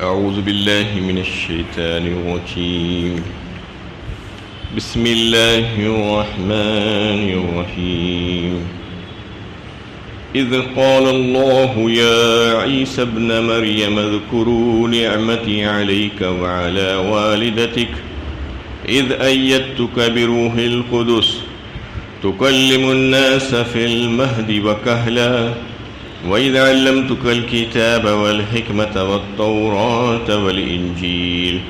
أعوذ بالله من الشيطان الرجيم. بسم الله الرحمن الرحيم. إذ قال الله يا عيسى ابن مريم اذكروا نعمتي عليك وعلى والدتك إذ أيدتك بروح القدس تكلم الناس في المهد وكهلا وإذ علمتك الكتاب والحكمة والتوراة والإنجيل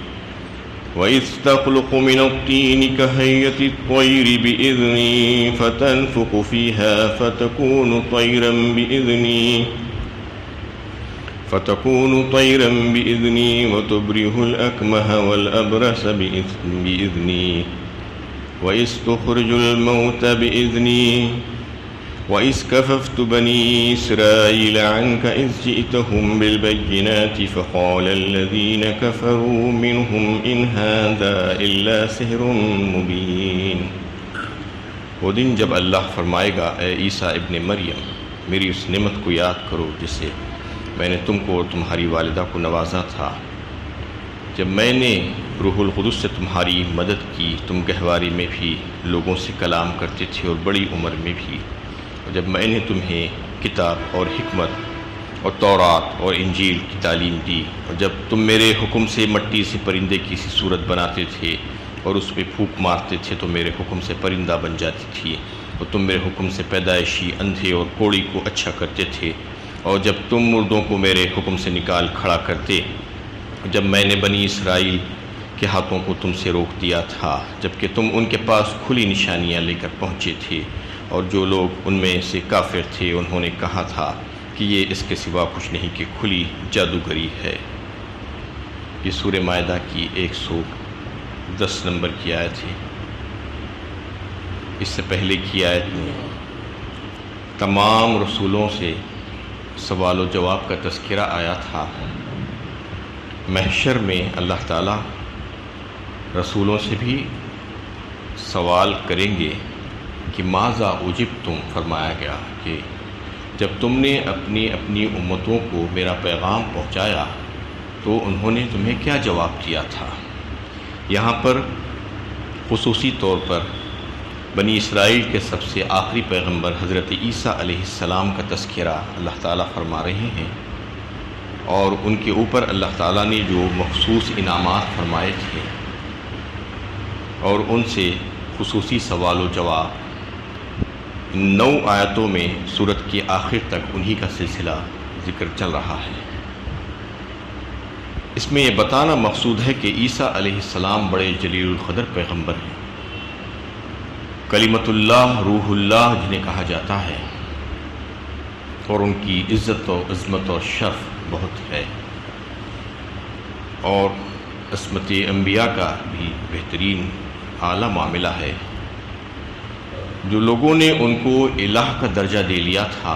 وإذ تخلق من الطين كهيئة الطير بإذني فتنفخ فيها فتكون طيرا بإذني وتبرئ الأكمه والأبرص بإذني وإذ تخرج الموتى بإذني وإذ كففت بني إسرائيل عنك إذ جئتهم بالبينات فقال الذين كفروا منهم إن هذا إلا سحر مبين. وہ دن جب اللہ فرمائے گا اے عیسیٰ ابن مریم میری اس نعمت کو یاد کرو جس سے میں نے تم کو اور تمہاری والدہ کو نوازا تھا، جب میں نے روح القدس سے تمہاری مدد کی، تم گہوارے میں بھی لوگوں سے کلام کرتے تھے اور بڑی عمر میں بھی، جب میں نے تمہیں کتاب اور حکمت اور تورات اور انجیل کی تعلیم دی، اور جب تم میرے حکم سے مٹی سے پرندے کی سی صورت بناتے تھے اور اس پہ پھونک مارتے تھے تو میرے حکم سے پرندہ بن جاتی تھی، اور تم میرے حکم سے پیدائشی اندھے اور کوڑی کو اچھا کرتے تھے، اور جب تم مردوں کو میرے حکم سے نکال کھڑا کرتے، جب میں نے بنی اسرائیل کے ہاتھوں کو تم سے روک دیا تھا جبکہ تم ان کے پاس کھلی نشانیاں لے کر پہنچے تھے، اور جو لوگ ان میں سے کافر تھے انہوں نے کہا تھا کہ یہ اس کے سوا کچھ نہیں کہ کھلی جادوگری ہے. یہ سورہ مائدہ کی 110 نمبر کی آیت ہے. اس سے پہلے کی آیت میں تمام رسولوں سے سوال و جواب کا تذکرہ آیا تھا. محشر میں اللہ تعالیٰ رسولوں سے بھی سوال کریں گے کہ ماذا اجبتم، فرمایا گیا کہ جب تم نے اپنی امتوں کو میرا پیغام پہنچایا تو انہوں نے تمہیں کیا جواب دیا تھا. یہاں پر خصوصی طور پر بنی اسرائیل کے سب سے آخری پیغمبر حضرت عیسیٰ علیہ السلام کا تذکرہ اللہ تعالیٰ فرما رہے ہیں، اور ان کے اوپر اللہ تعالیٰ نے جو مخصوص انعامات فرمائے تھے اور ان سے خصوصی سوال و جواب 9 آیتوں میں سورت کے آخر تک انہی کا سلسلہ ذکر چل رہا ہے. اس میں یہ بتانا مقصود ہے کہ عیسیٰ علیہ السلام بڑے جلیل القدر پیغمبر ہیں، کلمۃ اللہ، روح اللہ جنہیں کہا جاتا ہے، اور ان کی عزت و عظمت اور شرف بہت ہے، اور عصمت انبیاء کا بھی بہترین اعلیٰ معاملہ ہے. جو لوگوں نے ان کو الہ کا درجہ دے لیا تھا،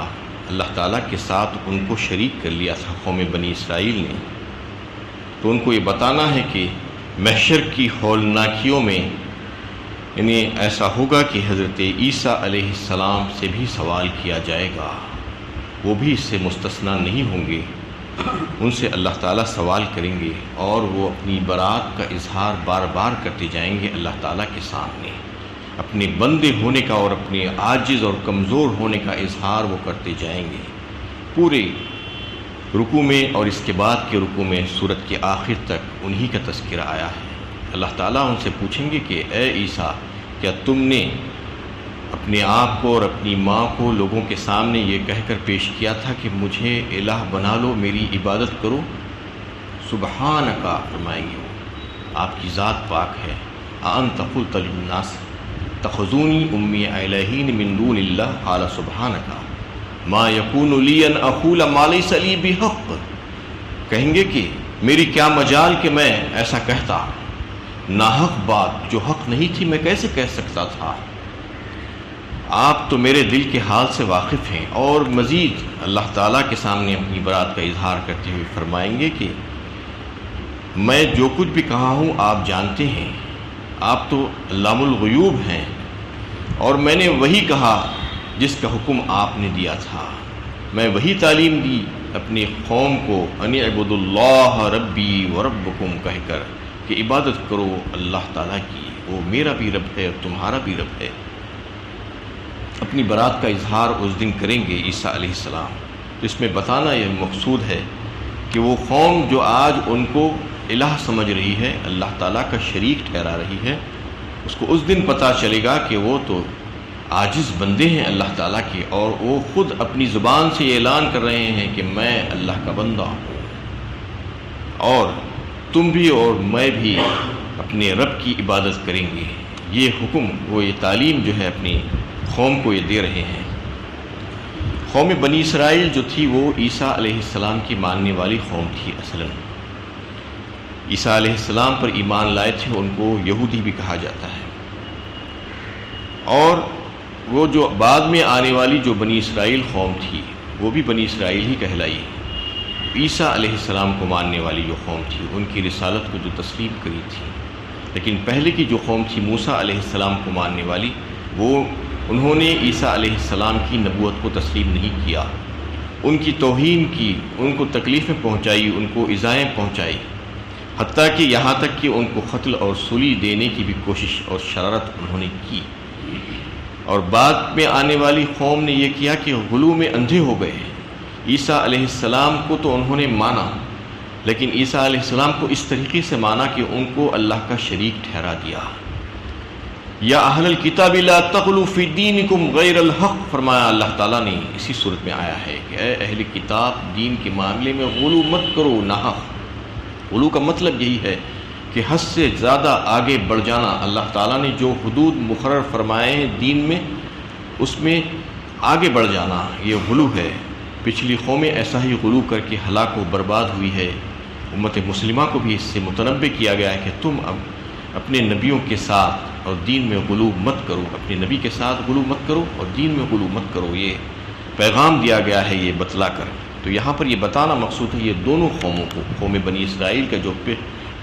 اللہ تعالیٰ کے ساتھ ان کو شریک کر لیا تھا قوم بنی اسرائیل نے، تو ان کو یہ بتانا ہے کہ محشر کی ہولناکیوں میں انہیں ایسا ہوگا کہ حضرت عیسیٰ علیہ السلام سے بھی سوال کیا جائے گا، وہ بھی اس سے مستثنیٰ نہیں ہوں گے. ان سے اللہ تعالیٰ سوال کریں گے اور وہ اپنی برات کا اظہار بار بار کرتے جائیں گے اللہ تعالیٰ کے سامنے، اپنے بندے ہونے کا اور اپنے عاجز اور کمزور ہونے کا اظہار وہ کرتے جائیں گے. پورے رکوع میں اور اس کے بعد کے رکوع میں سورت کے آخر تک انہی کا تذکرہ آیا ہے. اللہ تعالیٰ ان سے پوچھیں گے کہ اے عیسیٰ، کیا تم نے اپنے آپ کو اور اپنی ماں کو لوگوں کے سامنے یہ کہہ کر پیش کیا تھا کہ مجھے الہ بنا لو، میری عبادت کرو؟ سبحانک، فرمائیں گے وہ آپ کی ذات پاک ہے. انت قلت للناس اتخذونی امی الہین من دون اللہ قال سبحانک ما یکون لی ان اقول ما لیس لی بحق. کہیں گے کہ میری کیا مجال کہ میں ایسا کہتا، ناحق بات جو حق نہیں تھی میں کیسے کہہ سکتا تھا. آپ تو میرے دل کے حال سے واقف ہیں. اور مزید اللہ تعالیٰ کے سامنے اپنی برات کا اظہار کرتے ہوئے فرمائیں گے کہ میں جو کچھ بھی کہا ہوں آپ جانتے ہیں، آپ تو علام الغیوب ہیں، اور میں نے وہی کہا جس کا حکم آپ نے دیا تھا، میں وہی تعلیم دی اپنی قوم کو ان اعبدوا اللہ ربی و ربکم کہہ کر کہ عبادت کرو اللہ تعالیٰ کی، وہ میرا بھی رب ہے اور تمہارا بھی رب ہے، اپنی برات کا اظہار اس دن کریں گے عیسیٰ علیہ السلام۔ تو اس میں بتانا یہ مقصود ہے کہ وہ قوم جو آج ان کو الہ سمجھ رہی ہے، اللہ تعالیٰ کا شریک ٹھہرا رہی ہے، اس کو اس دن پتہ چلے گا کہ وہ تو عاجز بندے ہیں اللہ تعالیٰ کے، اور وہ خود اپنی زبان سے اعلان کر رہے ہیں کہ میں اللہ کا بندہ ہوں، اور تم بھی اور میں بھی اپنے رب کی عبادت کریں گے۔ یہ حکم، وہ یہ تعلیم جو ہے اپنی قوم کو یہ دے رہے ہیں۔ قوم بنی اسرائیل جو تھی وہ عیسیٰ علیہ السلام کی ماننے والی قوم تھی۔ اصلاً عیسیٰ علیہ السلام پر ایمان لائے تھے، ان کو یہودی بھی کہا جاتا ہے، اور وہ جو بعد میں آنے والی جو بنی اسرائیل قوم تھی وہ بھی بنی اسرائیل ہی کہلائی۔ عیسیٰ علیہ السلام کو ماننے والی جو قوم تھی، ان کی رسالت کو جو تسلیم کری تھی، لیکن پہلے کی جو قوم تھی موسیٰ علیہ السلام کو ماننے والی، انہوں نے عیسیٰ علیہ السلام کی نبوت کو تسلیم نہیں کیا، ان کی توہین کی، ان کو تکلیفیں پہنچائی، ان کو ایذائیں پہنچائی، حتیٰ کہ یہاں تک کہ ان کو قتل اور سولی دینے کی بھی کوشش اور شرارت انہوں نے کی۔ اور بعد میں آنے والی قوم نے یہ کیا کہ غلو میں اندھے ہو گئے۔ عیسیٰ علیہ السلام کو تو انہوں نے مانا، لیکن عیسیٰ علیہ السلام کو اس طریقے سے مانا کہ ان کو اللہ کا شریک ٹھہرا دیا۔ یا اہل الکتاب لا تغلوا فی دینکم غیر الحق، فرمایا اللہ تعالیٰ نے اسی صورت میں آیا ہے کہ اے اہل کتاب، دین کے معاملے میں غلو مت کرو، ناحق۔ غلو کا مطلب یہی ہے کہ حد سے زیادہ آگے بڑھ جانا۔ اللہ تعالیٰ نے جو حدود مقرر فرمائے ہیں دین میں، اس میں آگے بڑھ جانا، یہ غلو ہے۔ پچھلی قومیں ایسا ہی غلو کر کے ہلاک و برباد ہوئی ہے۔ امت مسلمہ کو بھی اس سے متنبہ کیا گیا ہے کہ تم اب اپنے نبیوں کے ساتھ اور دین میں غلو مت کرو، اپنے نبی کے ساتھ غلو مت کرو اور دین میں غلو مت کرو، یہ پیغام دیا گیا ہے یہ بتلا کر۔ تو یہاں پر یہ بتانا مقصود ہے یہ دونوں قوموں کو، قوم بنی اسرائیل کا جو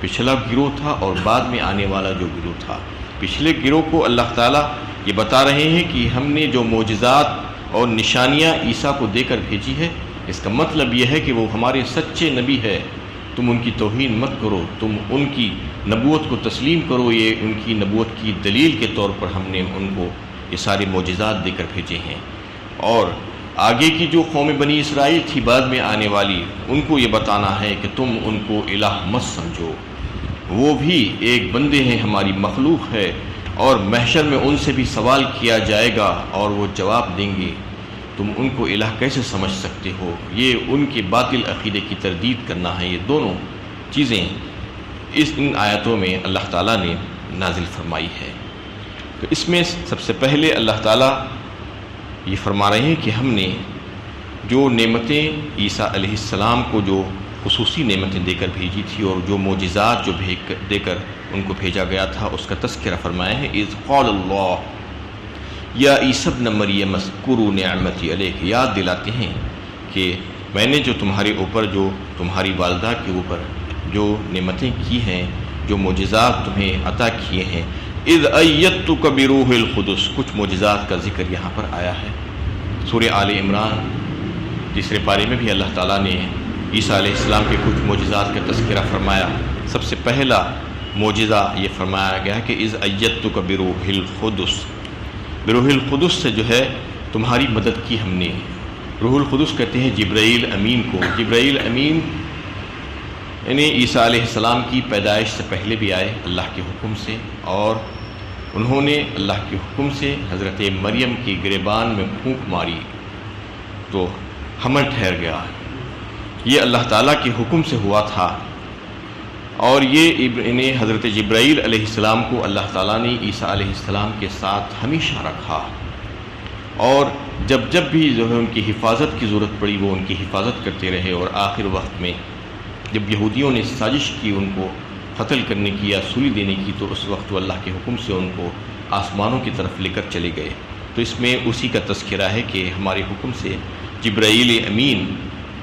پچھلا گروہ تھا اور بعد میں آنے والا جو گروہ تھا، پچھلے گروہ کو اللہ تعالیٰ یہ بتا رہے ہیں کہ ہم نے جو معجزات اور نشانیاں عیسیٰ کو دے کر بھیجی ہے، اس کا مطلب یہ ہے کہ وہ ہمارے سچے نبی ہے، تم ان کی توہین مت کرو، تم ان کی نبوت کو تسلیم کرو، یہ ان کی نبوت کی دلیل کے طور پر ہم نے ان کو یہ سارے معجزات دے کر بھیجے ہیں۔ اور آگے کی جو قوم بنی اسرائیل تھی بعد میں آنے والی، ان کو یہ بتانا ہے کہ تم ان کو الہ مت سمجھو، وہ بھی ایک بندے ہیں، ہماری مخلوق ہے، اور محشر میں ان سے بھی سوال کیا جائے گا اور وہ جواب دیں گے، تم ان کو الہ کیسے سمجھ سکتے ہو؟ یہ ان کے باطل عقیدے کی تردید کرنا ہے۔ یہ دونوں چیزیں ان آیتوں میں اللہ تعالیٰ نے نازل فرمائی ہے۔ تو اس میں سب سے پہلے اللہ تعالیٰ یہ فرما رہے ہیں کہ ہم نے جو نعمتیں عیسیٰ علیہ السلام کو جو خصوصی نعمتیں دے کر بھیجی تھی اور جو معجزات جو دے کر ان کو بھیجا گیا تھا، اس کا تذکرہ فرمایا ہے۔ اذ قال اللہ یا عیسی ابن مریم اذکروا نعمتی علیک، یاد دلاتے ہیں کہ میں نے جو تمہارے اوپر، جو تمہاری والدہ کے اوپر جو نعمتیں کی ہیں، جو معجزات تمہیں عطا کیے ہیں۔ اذ ایدتک بروح القدس، کچھ معجزات کا ذکر یہاں پر آیا ہے۔ سورہ آل عمران تیسرے پارے میں بھی اللہ تعالیٰ نے عیسیٰ علیہ السلام کے کچھ معجزات کا تذکرہ فرمایا۔ سب سے پہلا معجزہ یہ فرمایا گیا کہ اذ ایدتک بروح القدس، بروح القدس سے جو ہے تمہاری مدد کی ہم نے۔ روح القدس کہتے ہیں جبرائیل امین کو۔ جبرائیل امین یعنی عیسیٰ علیہ السلام کی پیدائش سے پہلے بھی آئے اللہ کے حکم سے، اور انہوں نے اللہ کے حکم سے حضرت مریم کی گریبان میں پھونک ماری تو حمل ٹھہر گیا۔ یہ اللہ تعالیٰ کے حکم سے ہوا تھا، اور یہ انہیں حضرت جبرائیل علیہ السلام کو اللہ تعالیٰ نے عیسیٰ علیہ السلام کے ساتھ ہمیشہ رکھا، اور جب جب بھی جو ہے ان کی حفاظت کی ضرورت پڑی وہ ان کی حفاظت کرتے رہے۔ اور آخر وقت میں جب یہودیوں نے سازش کی ان کو قتل کرنے کی یا سولی دینے کی، تو اس وقت وہ اللہ کے حکم سے ان کو آسمانوں کی طرف لے کر چلے گئے۔ تو اس میں اسی کا تذکرہ ہے کہ ہمارے حکم سے جبرائیل امین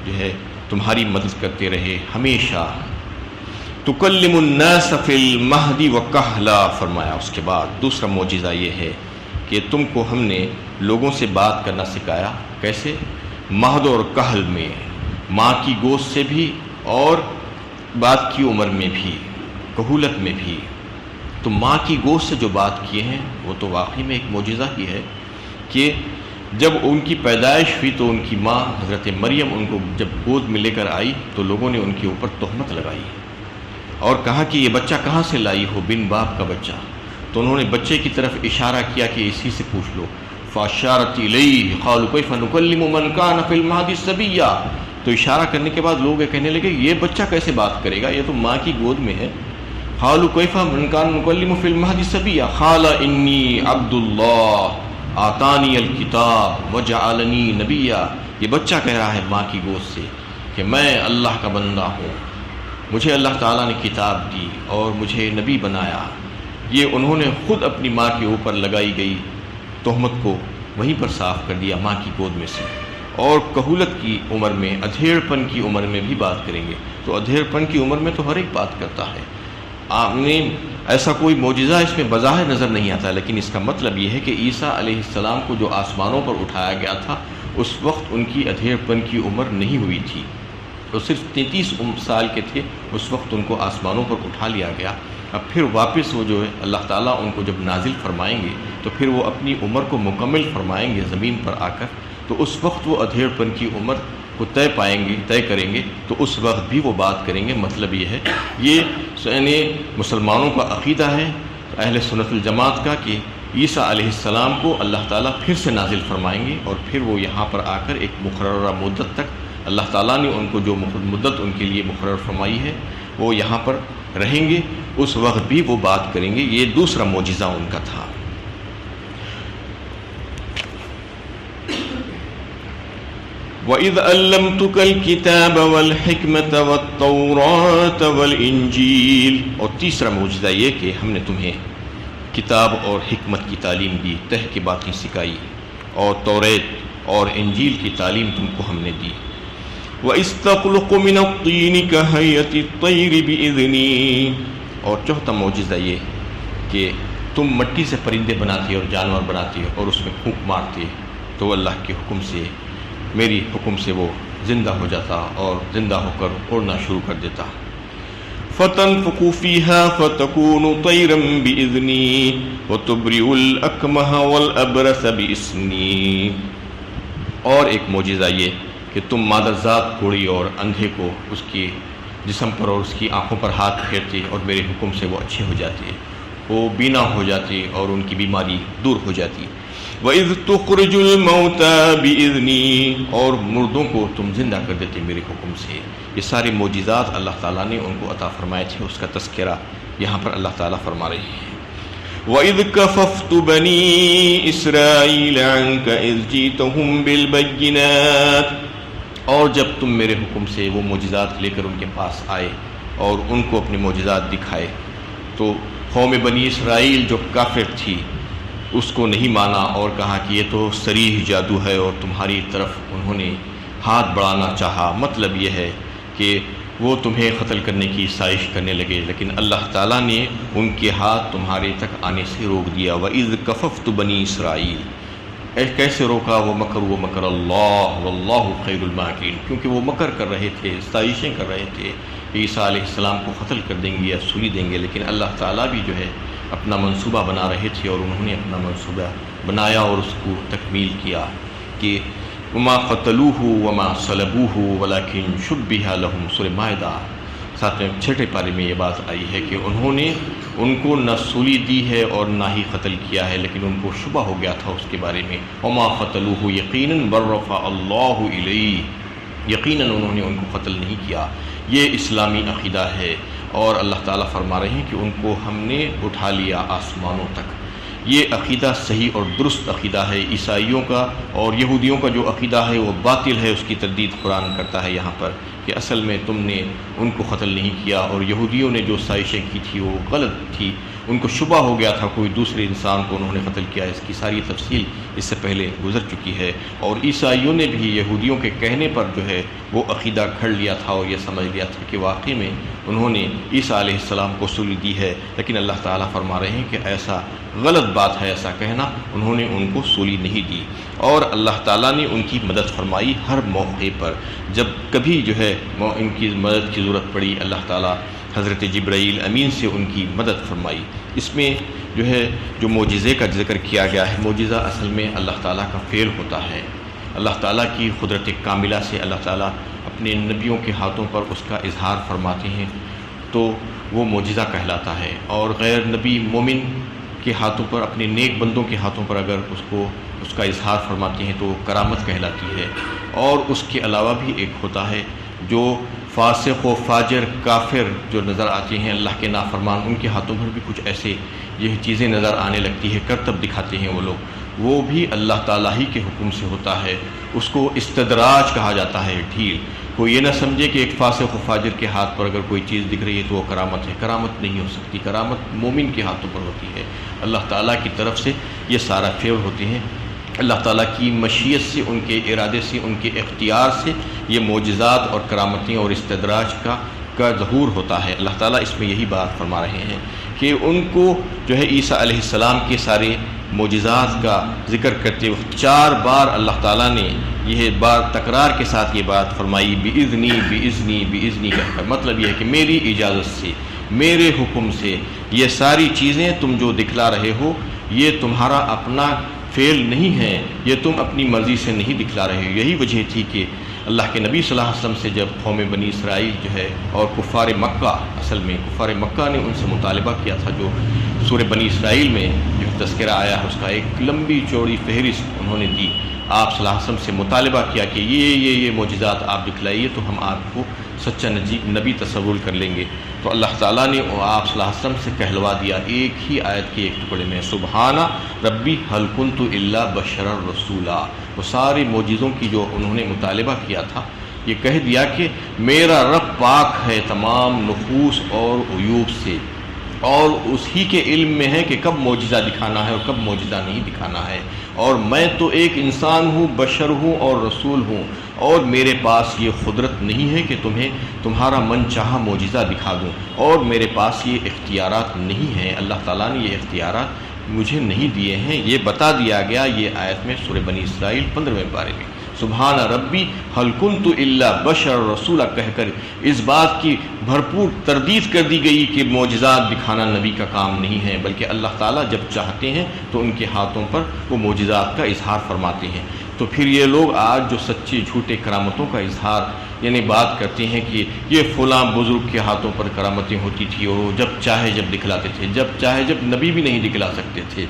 جو ہے تمہاری مدد کرتے رہے ہمیشہ۔ تکلم الناس فی المہد وکہلا، فرمایا اس کے بعد دوسرا معجزہ یہ ہے کہ تم کو ہم نے لوگوں سے بات کرنا سکھایا۔ کیسے؟ مہد اور کہل میں۔ ماں کی گوشت سے بھی اور بات کی عمر میں بھی، کہولت میں بھی۔ تو ماں کی گوشت سے جو بات کیے ہیں وہ تو واقعی میں ایک معجزہ ہی ہے کہ جب ان کی پیدائش ہوئی تو ان کی ماں حضرت مریم ان کو جب گود میں لے کر آئی تو لوگوں نے ان کے اوپر تہمت لگائی اور کہا کہ یہ بچہ کہاں سے لائی ہو، بن باپ کا بچہ۔ تو انہوں نے بچے کی طرف اشارہ کیا کہ اسی سے پوچھ لو، فاشارت الیہ قالوا کیف نکلم من کان فی المہد صبیا۔ تو اشارہ کرنے کے بعد لوگ کہنے لگے یہ بچہ کیسے بات کرے گا، یہ تو ماں کی گود میں ہے۔ قالوا کیف من کان نکلم فی المہد صبیا قال انی عبد اللہ آتانی الکتاب وجعلنی نبیا۔ یہ بچہ کہہ رہا ہے ماں کی گود سے کہ میں اللہ کا بندہ ہوں، مجھے اللہ تعالیٰ نے کتاب دی اور مجھے نبی بنایا۔ یہ انہوں نے خود اپنی ماں کے اوپر لگائی گئی تہمت کو وہیں پر صاف کر دیا ماں کی گود میں سے۔ اور کہولت کی عمر میں، ادھیڑ پن کی عمر میں بھی بات کریں گے تو ادھیڑ پن کی عمر میں تو ہر ایک بات کرتا ہے۔ آپ نے ایسا کوئی معجزہ اس میں بظاہر نظر نہیں آتا، لیکن اس کا مطلب یہ ہے کہ عیسیٰ علیہ السلام کو جو آسمانوں پر اٹھایا گیا تھا اس وقت ان کی ادھیڑ پن کی عمر نہیں ہوئی تھی، وہ صرف 33 سال کے تھے اس وقت ان کو آسمانوں پر اٹھا لیا گیا۔ اب پھر واپس وہ جو ہے اللہ تعالیٰ ان کو جب نازل فرمائیں گے تو پھر وہ اپنی عمر کو مکمل فرمائیں گے زمین پر آ کر، تو اس وقت وہ ادھیڑ پن کی عمر کو طے کریں گے تو اس وقت بھی وہ بات کریں گے۔ مطلب یہ ہے، یہ یعنی مسلمانوں کا عقیدہ ہے اہل سنت الجماعت کا کہ عیسیٰ علیہ السلام کو اللہ تعالیٰ پھر سے نازل فرمائیں گے اور پھر وہ یہاں پر آ کر ایک مقررہ مدت تک اللہ تعالیٰ نے ان کو جو مدت ان کے لیے مقرر فرمائی ہے وہ یہاں پر رہیں گے، اس وقت بھی وہ بات کریں گے۔ یہ دوسرا معجزہ ان کا تھا۔ وَإِذْ أَلَّمْتُكَ الْكِتَابَ وَالْحِكْمَةَ وَالتَّوْرَاةَ وَالْإِنْجِيلَ۔ اور تیسرا معجزہ یہ کہ ہم نے تمہیں کتاب اور حکمت کی تعلیم دی، تہ کی باتیں سکھائی، اور توریت اور انجیل کی تعلیم تم کو ہم نے دی۔ وَإِذْ تَخْلُقُ مِنَ الطِّينِ كَهَيْئَةِ الطَّيْرِ بِإِذْنِي۔ اور چوتھا معجزہ یہ کہ تم مٹی سے پرندے بناتے اور جانور بناتے اور اس میں پھونک مارتے تو اللہ کے حکم سے، میری حکم سے وہ زندہ ہو جاتا اور زندہ ہو کر اڑنا شروع کر دیتا۔ فَتَنفُخُ فِيهَا فَتَكُونُ طَيْرًا بِإِذْنِي وَتُبْرِئُ الْأَكْمَحَ وَالْأَبْرَصَ بِإِذْنِي۔ اور ایک معجزہ یہ کہ تم مادرزاد کوڑی اور اندھے کو اس کی جسم پر اور اس کی آنکھوں پر ہاتھ پھیرتے اور میرے حکم سے وہ اچھے ہو جاتے، وہ بینا ہو جاتے اور ان کی بیماری دور ہو جاتی۔ وَإِذْ تُخْرِجُ الْمَوْتَى بِإِذْنِي۔ اور مردوں کو تم زندہ کر دیتے میرے حکم سے۔ یہ سارے معجزات اللہ تعالیٰ نے ان کو عطا فرمائے تھے، اس کا تذکرہ یہاں پر اللہ تعالیٰ فرما رہے ہیں۔ وَإِذْ كَفَفْتُ بَنِي إِسْرَائِيلَ عَنْكَ إِذْ جِئْتَهُمْ بِالْبَيِّنَاتِ۔ اور جب تم میرے حکم سے وہ معجزات لے کر ان کے پاس آئے اور ان کو اپنے معجزات دکھائے تو قوم بنی اسرائیل جو کافر تھی اس کو نہیں مانا اور کہا کہ یہ تو صریح جادو ہے اور تمہاری طرف انہوں نے ہاتھ بڑھانا چاہا۔ مطلب یہ ہے کہ وہ تمہیں قتل کرنے کی سازش کرنے لگے، لیکن اللہ تعالیٰ نے ان کے ہاتھ تمہارے تک آنے سے روک دیا۔ وَإِذْ كَفَفْتُ بَنِي إِسْرَائِيلَ۔ کیسے روکا؟ وہ مکر اللہ واللہ خیر الماکرین، کیونکہ وہ مکر کر رہے تھے، سازشیں کر رہے تھے کہ عیسیٰ علیہ السلام کو قتل کر دیں گے یا سولی دیں گے، لیکن اللہ تعالیٰ بھی جو ہے اپنا منصوبہ بنا رہے تھے اور انہوں نے اپنا منصوبہ بنایا اور اس کو تکمیل کیا کہ وما قتلوہ وما صلبوہ ولکن شبہ لہم۔ سورہ مائدہ 6 پارے میں یہ بات آئی ہے کہ انہوں نے ان کو نہ سولی دی ہے اور نہ ہی قتل کیا ہے، لیکن ان کو شبہ ہو گیا تھا اس کے بارے میں۔ وما قتلوہ یقیناً بل رفع اللہ الیہ، یقیناً انہوں نے ان کو قتل نہیں کیا۔ یہ اسلامی عقیدہ ہے اور اللہ تعالیٰ فرما رہے ہیں کہ ان کو ہم نے اٹھا لیا آسمانوں تک۔ یہ عقیدہ صحیح اور درست عقیدہ ہے۔ عیسائیوں کا اور یہودیوں کا جو عقیدہ ہے وہ باطل ہے، اس کی تردید قرآن کرتا ہے یہاں پر کہ اصل میں تم نے ان کو قتل نہیں کیا اور یہودیوں نے جو سازشیں کی تھی وہ غلط تھی ان کو شبہ ہو گیا تھا کوئی دوسرے انسان کو انہوں نے قتل کیا. اس کی ساری تفصیل اس سے پہلے گزر چکی ہے. اور عیسائیوں نے بھی یہودیوں کے کہنے پر جو ہے وہ عقیدہ گھڑ لیا تھا اور یہ سمجھ لیا تھا کہ واقعی میں انہوں نے عیسیٰ علیہ السلام کو سولی دی ہے. لیکن اللہ تعالیٰ فرما رہے ہیں کہ ایسا غلط بات ہے ایسا کہنا، انہوں نے ان کو سولی نہیں دی. اور اللہ تعالیٰ نے ان کی مدد فرمائی ہر موقع پر. جب کبھی جو ہے ان کی مدد کی ضرورت پڑی، اللہ تعالیٰ حضرت جبرائیل امین سے ان کی مدد فرمائی. اس میں جو ہے جو معجزے کا ذکر کیا گیا ہے، معجزہ اصل میں اللہ تعالیٰ کا فعل ہوتا ہے. اللہ تعالیٰ کی قدرت کاملہ سے اللہ تعالیٰ اپنے نبیوں کے ہاتھوں پر اس کا اظہار فرماتے ہیں تو وہ معجزہ کہلاتا ہے. اور غیر نبی مومن کے ہاتھوں پر، اپنے نیک بندوں کے ہاتھوں پر اگر اس کا اظہار فرماتے ہیں تو وہ کرامت کہلاتی ہے. اور اس کے علاوہ بھی ایک ہوتا ہے جو فاسق و فاجر کافر جو نظر آتے ہیں، اللہ کے نافرمان، ان کے ہاتھوں پر بھی کچھ ایسے یہ چیزیں نظر آنے لگتی ہے، کرتب دکھاتے ہیں وہ لوگ، وہ بھی اللہ تعالیٰ ہی کے حکم سے ہوتا ہے. اس کو استدراج کہا جاتا ہے، ڈھیل. کوئی یہ نہ سمجھے کہ ایک فاسق و فاجر کے ہاتھ پر اگر کوئی چیز دکھ رہی ہے تو وہ کرامت ہے. کرامت نہیں ہو سکتی، کرامت مومن کے ہاتھوں پر ہوتی ہے. اللہ تعالیٰ کی طرف سے یہ سارا فعل ہوتے ہیں. اللہ تعالیٰ کی مشیت سے، ان کے ارادے سے، ان کے اختیار سے یہ معجزات اور کرامتیں اور استدراج کا ظہور ہوتا ہے. اللہ تعالیٰ اس میں یہی بات فرما رہے ہیں کہ ان کو جو ہے عیسیٰ علیہ السلام کے سارے معجزات کا ذکر کرتے وقت 4 بار اللہ تعالیٰ نے یہ بات تکرار کے ساتھ یہ بات فرمائی، بِإِذْنِي بِإِذْنِي بِإِذْنِي کہہ کر. مطلب یہ ہے کہ میری اجازت سے، میرے حکم سے یہ ساری چیزیں تم جو دکھلا رہے ہو یہ تمہارا اپنا فعل نہیں ہے، یہ تم اپنی مرضی سے نہیں دکھلا رہے ہو. یہی وجہ تھی کہ اللہ کے نبی صلی اللہ علیہ وسلم سے جب قوم بنی اسرائیل جو ہے اور کفار مکہ، اصل میں کفار مکہ نے ان سے مطالبہ کیا تھا، جو سورہ بنی اسرائیل میں جو تذکرہ آیا ہے اس کا ایک لمبی چوڑی فہرست انہوں نے دی. آپ صلی اللہ علیہ وسلم سے مطالبہ کیا کہ یہ معجزات آپ دکھلائیے تو ہم آپ کو سچا نبی تصور کر لیں گے. تو اللہ تعالیٰ نے آپ صلی اللہ علیہ وسلم سے کہلوا دیا ایک ہی آیت کے ایک ٹکڑے میں، سبحانہ ربی هل كنت الا بشرا رسولا. وہ سارے معجزوں کی جو انہوں نے مطالبہ کیا تھا یہ کہہ دیا کہ میرا رب پاک ہے تمام نقوص اور عیوب سے، اور اسی کے علم میں ہے کہ کب معجزہ دکھانا ہے اور کب معجزہ نہیں دکھانا ہے. اور میں تو ایک انسان ہوں، بشر ہوں اور رسول ہوں، اور میرے پاس یہ قدرت نہیں ہے کہ تمہیں تمہارا من چاہا معجزہ دکھا دوں، اور میرے پاس یہ اختیارات نہیں ہیں. اللہ تعالیٰ نے یہ اختیارات مجھے نہیں دیے ہیں. یہ بتا دیا گیا یہ آیت میں سورہ بنی اسرائیل 15ویں پارے میں، سبحان ربی هل كنت الا بشر رسولا کہہ کر اس بات کی بھرپور تردید کر دی گئی کہ معجزات دکھانا نبی کا کام نہیں ہے، بلکہ اللہ تعالیٰ جب چاہتے ہیں تو ان کے ہاتھوں پر وہ معجزات کا اظہار فرماتے ہیں. تو پھر یہ لوگ آج جو سچے جھوٹے کرامتوں کا اظہار یعنی بات کرتے ہیں کہ یہ فلاں بزرگ کے ہاتھوں پر کرامتیں ہوتی تھی اور وہ جب چاہے جب دکھلاتے تھے، جب چاہے جب نبی بھی نہیں دکھلا سکتے تھے،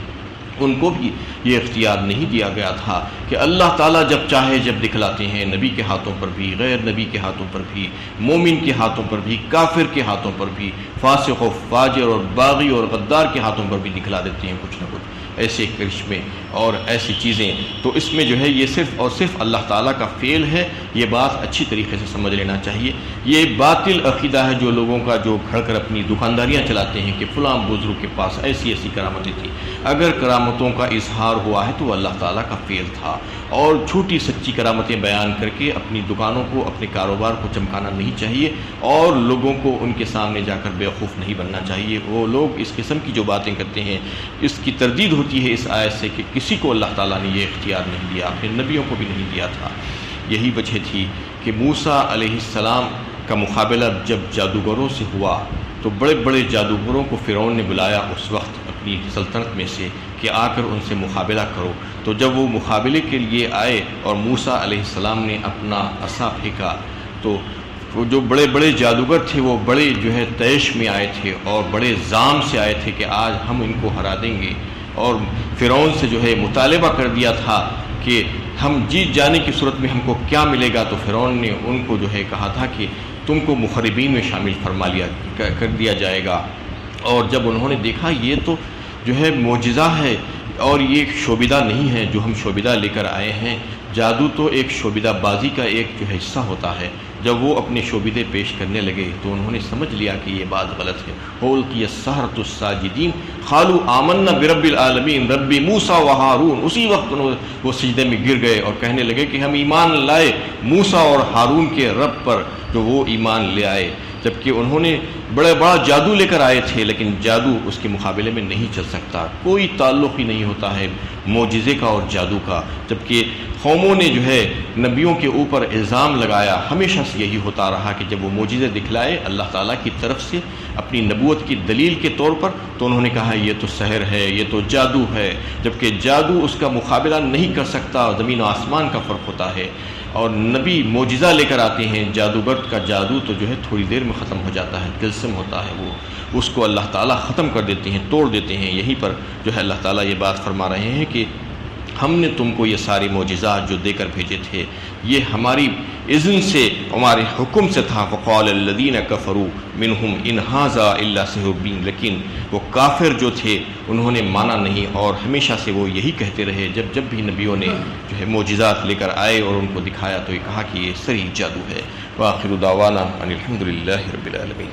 ان کو بھی یہ اختیار نہیں دیا گیا تھا کہ اللہ تعالیٰ جب چاہے جب دکھلاتے ہیں. نبی کے ہاتھوں پر بھی، غیر نبی کے ہاتھوں پر بھی، مومن کے ہاتھوں پر بھی، کافر کے ہاتھوں پر بھی، فاسق و فاجر اور باغی اور غدار کے ہاتھوں پر بھی دکھلا دیتے ہیں کچھ نہ کچھ ایسے کرشمے اور ایسی چیزیں. تو اس میں جو ہے یہ صرف اور صرف اللہ تعالیٰ کا فعل ہے. یہ بات اچھی طریقے سے سمجھ لینا چاہیے. یہ باطل عقیدہ ہے جو لوگوں کا جو گھڑ کر اپنی دکانداریاں چلاتے ہیں کہ فلاں بزرگ کے پاس ایسی ایسی کرامتیں تھیں. اگر کرامتوں کا اظہار ہوا ہے تو وہ اللہ تعالیٰ کا فعل تھا، اور جھوٹی سچی کرامتیں بیان کر کے اپنی دکانوں کو، اپنے کاروبار کو چمکانا نہیں چاہیے، اور لوگوں کو ان کے سامنے جا کر بیوقوف نہیں بننا چاہیے. وہ لوگ اس قسم کی جو باتیں کرتے ہیں اس کی تردید ہوتی ہے اس آیت سے کہ کسی کو اللہ تعالیٰ نے یہ اختیار نہیں دیا، اپنے نبیوں کو بھی نہیں دیا تھا. یہی وجہ تھی کہ موسیٰ علیہ السلام کا مقابلہ جب جادوگروں سے ہوا تو بڑے بڑے جادوگروں کو فرعون نے بلایا اس وقت اپنی سلطنت میں سے کہ آ کر ان سے مقابلہ کرو. تو جب وہ مقابلے کے لیے آئے اور موسیٰ علیہ السلام نے اپنا عصا پھینکا تو وہ جو بڑے بڑے جادوگر تھے وہ بڑے جو ہے طیش میں آئے تھے اور بڑے زام سے آئے تھے کہ آج ہم ان کو ہرا دیں گے. اور فرعون سے جو ہے مطالبہ کر دیا تھا کہ ہم جیت جانے کی صورت میں ہم کو کیا ملے گا. تو فرعون نے ان کو جو ہے کہا تھا کہ تم کو مخربین میں شامل کر دیا جائے گا. اور جب انہوں نے دیکھا یہ تو جو ہے معجزہ ہے اور یہ ایک شعبدہ نہیں ہے جو ہم شعبدہ لے کر آئے ہیں. جادو تو ایک شعبدہ بازی کا ایک جو حصہ ہوتا ہے، جب وہ اپنے شعبدے پیش کرنے لگے تو انہوں نے سمجھ لیا کہ یہ بات غلط ہے. اُلْقِیَ السَّحَرَةُ السَّاجِدِينَ قَالُوا آمَنَّا بِرَبِّ الْعَالَمِينَ رَبِّ موسیٰ وہارون. اسی وقت وہ سجدے میں گر گئے اور کہنے لگے کہ ہم ایمان لائے موسیٰ اور ہارون کے رب پر جو وہ ایمان لے آئے. جبکہ انہوں نے بڑا جادو لے کر آئے تھے، لیکن جادو اس کے مقابلے میں نہیں چل سکتا. کوئی تعلق ہی نہیں ہوتا ہے معجزے کا اور جادو کا. جبکہ قوموں نے جو ہے نبیوں کے اوپر الزام لگایا، ہمیشہ سے یہی ہوتا رہا کہ جب وہ معجزے دکھلائے اللہ تعالیٰ کی طرف سے اپنی نبوت کی دلیل کے طور پر، تو انہوں نے کہا یہ تو سحر ہے، یہ تو جادو ہے. جبکہ جادو اس کا مقابلہ نہیں کر سکتا، زمین و آسمان کا فرق ہوتا ہے. اور نبی معجزہ لے کر آتے ہیں، جادوگر کا جادو تو جو ہے تھوڑی دیر میں ختم ہو جاتا ہے، طلسم ہوتا ہے، وہ اس کو اللہ تعالیٰ ختم کر دیتے ہیں، توڑ دیتے ہیں. یہیں پر جو ہے اللہ تعالیٰ یہ بات فرما رہے ہیں کہ ہم نے تم کو یہ سارے معجزات جو دے کر بھیجے تھے یہ ہماری اذن سے، ہمارے حکم سے تھا. وقال الذین کفروا منہم ان ھذا الا سحر مبین. لیکن وہ کافر جو تھے انہوں نے مانا نہیں، اور ہمیشہ سے وہ یہی کہتے رہے. جب بھی نبیوں نے جو ہے معجزات لے کر آئے اور ان کو دکھایا تو یہ کہا کہ یہ صریح جادو ہے. وآخر دعوانا ان الحمد للہ رب العالمین.